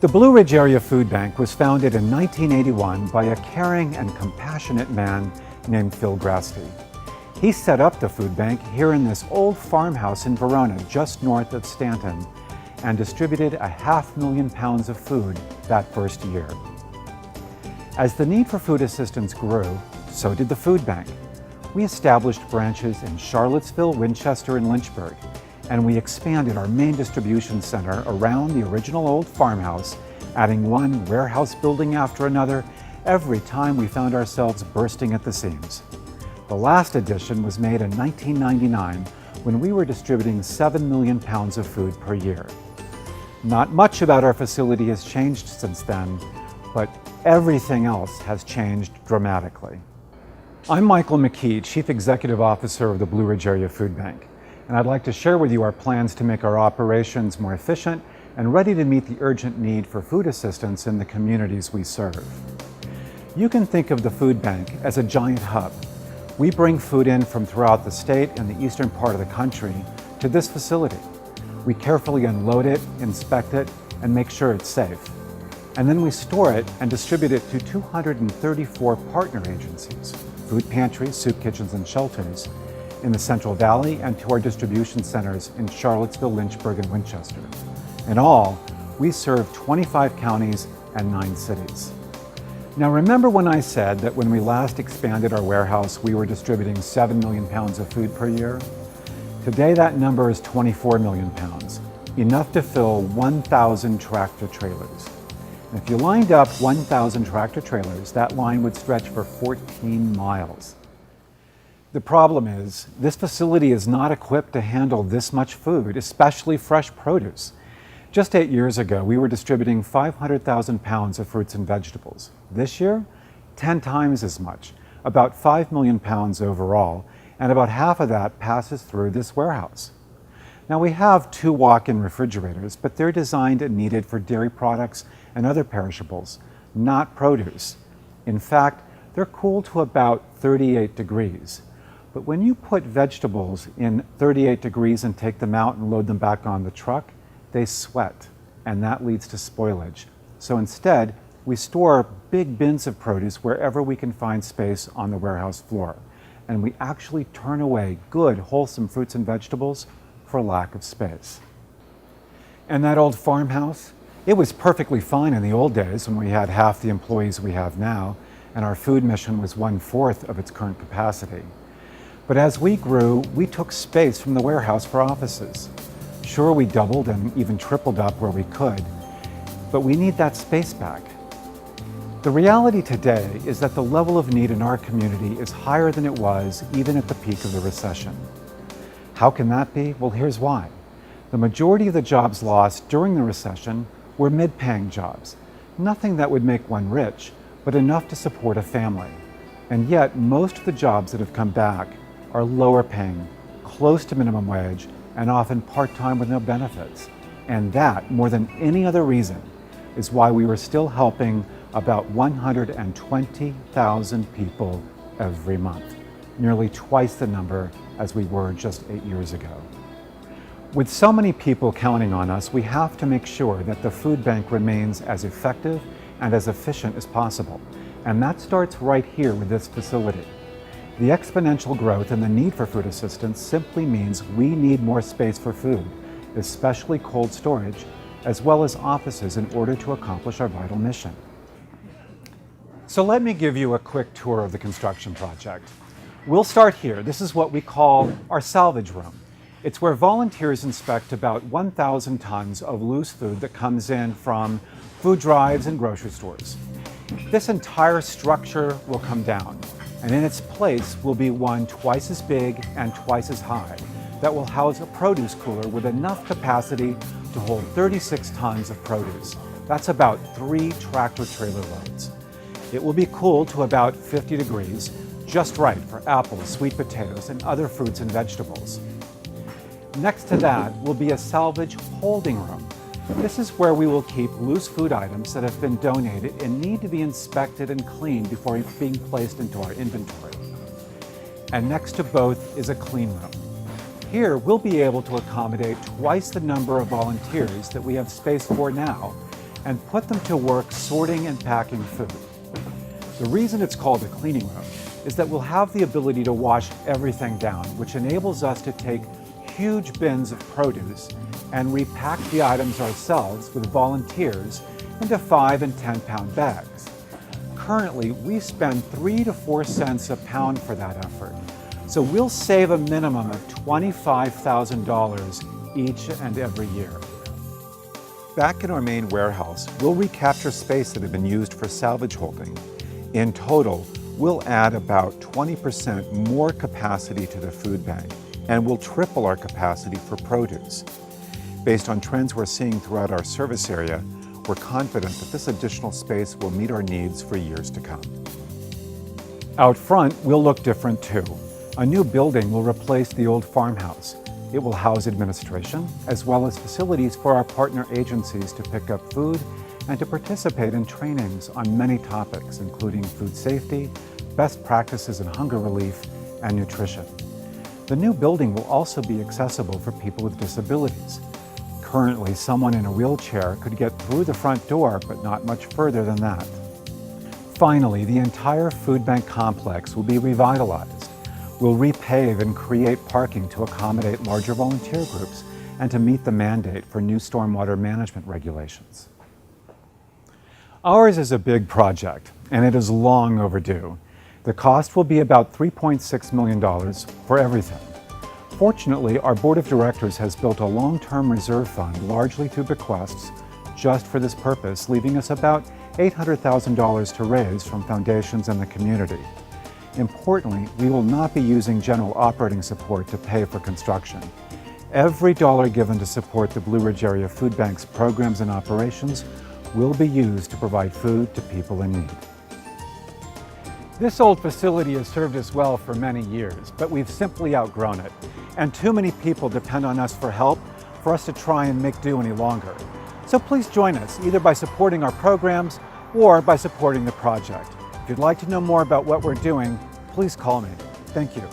The Blue Ridge Area Food Bank was founded in 1981 by a caring and compassionate man named Phil Grasty. He set up the food bank here in this old farmhouse in Verona, just north of Stanton, and distributed 500,000 pounds of food that first year. As the need for food assistance grew, so did the food bank. We established branches in Charlottesville, Winchester, and Lynchburg, and we expanded our main distribution center around the original old farmhouse, adding one warehouse building after another every time we found ourselves bursting at the seams. The last addition was made in 1999 when we were distributing 7 million pounds of food per year. Not much about our facility has changed since then, but everything else has changed dramatically. I'm Michael McKee, Chief Executive Officer of the Blue Ridge Area Food Bank, and I'd like to share with you our plans to make our operations more efficient and ready to meet the urgent need for food assistance in the communities we serve. You can think of the food bank as a giant hub. We bring food in from throughout the state and the eastern part of the country to this facility. We carefully unload it, inspect it, and make sure it's safe. And then we store it and distribute it to 234 partner agencies, food pantries, soup kitchens, and shelters in the Central Valley, and to our distribution centers in Charlottesville, Lynchburg, and Winchester. In all, we serve 25 counties and 9 cities. Now remember when I said that when we last expanded our warehouse, we were distributing 7 million pounds of food per year? Today that number is 24 million pounds, enough to fill 1,000 tractor trailers. And if you lined up 1,000 tractor trailers, that line would stretch for 14 miles. The problem is, this facility is not equipped to handle this much food, especially fresh produce. Just 8 years ago, we were distributing 500,000 pounds of fruits and vegetables. This year, 10 times as much, about 5 million pounds overall, and about half of that passes through this warehouse. Now we have 2 walk-in refrigerators, but they're designed and needed for dairy products and other perishables, not produce. In fact, they're cooled to about 38 degrees. But when you put vegetables in 38 degrees and take them out and load them back on the truck, they sweat, and that leads to spoilage. So instead, we store big bins of produce wherever we can find space on the warehouse floor. And we actually turn away good, wholesome fruits and vegetables for lack of space. And that old farmhouse, it was perfectly fine in the old days when we had half the employees we have now, and our food mission was 1/4 of its current capacity. But as we grew, we took space from the warehouse for offices. Sure, we doubled and even tripled up where we could, but we need that space back. The reality today is that the level of need in our community is higher than it was even at the peak of the recession. How can that be? Well, here's why. The majority of the jobs lost during the recession were mid-paying jobs. Nothing that would make one rich, but enough to support a family. And yet, most of the jobs that have come back are lower paying, close to minimum wage, and often part-time with no benefits. And that, more than any other reason, is why we were still helping about 120,000 people every month, nearly twice the number as we were just 8 years ago. With so many people counting on us, we have to make sure that the food bank remains as effective and as efficient as possible. And that starts right here with this facility. The exponential growth and the need for food assistance simply means we need more space for food, especially cold storage, as well as offices in order to accomplish our vital mission. So let me give you a quick tour of the construction project. We'll start here. This is what we call our salvage room. It's where volunteers inspect about 1,000 tons of loose food that comes in from food drives and grocery stores. This entire structure will come down, and in its place will be one twice as big and twice as high that will house a produce cooler with enough capacity to hold 36 tons of produce. That's about 3 tractor trailer loads. It will be cooled to about 50 degrees, just right for apples, sweet potatoes, and other fruits and vegetables. Next to that will be a salvage holding room. This is where we will keep loose food items that have been donated and need to be inspected and cleaned before being placed into our inventory. And next to both is a clean room. Here, we'll be able to accommodate twice the number of volunteers that we have space for now, and put them to work sorting and packing food. The reason it's called a cleaning room is that we'll have the ability to wash everything down, which enables us to take huge bins of produce and repack the items ourselves with volunteers into 5 and 10 pound bags. Currently, we spend 3 to 4 cents a pound for that effort, so we'll save a minimum of $25,000 each and every year. Back in our main warehouse, we'll recapture space that had been used for salvage holding. In total, we'll add about 20% more capacity to the food bank, and we'll triple our capacity for produce. Based on trends we're seeing throughout our service area, we're confident that this additional space will meet our needs for years to come. Out front, we'll look different too. A new building will replace the old farmhouse. It will house administration, as well as facilities for our partner agencies to pick up food and to participate in trainings on many topics, including food safety, best practices in hunger relief, and nutrition. The new building will also be accessible for people with disabilities. Currently, someone in a wheelchair could get through the front door, but not much further than that. Finally, the entire food bank complex will be revitalized. We'll repave and create parking to accommodate larger volunteer groups and to meet the mandate for new stormwater management regulations. Ours is a big project, and it is long overdue. The cost will be about $3.6 million for everything. Fortunately, our board of directors has built a long-term reserve fund, largely through bequests, just for this purpose, leaving us about $800,000 to raise from foundations and the community. Importantly, we will not be using general operating support to pay for construction. Every dollar given to support the Blue Ridge Area Food Bank's programs and operations will be used to provide food to people in need. This old facility has served us well for many years, but we've simply outgrown it, and too many people depend on us for help for us to try and make do any longer. So please join us, either by supporting our programs or by supporting the project. If you'd like to know more about what we're doing, please call me. Thank you.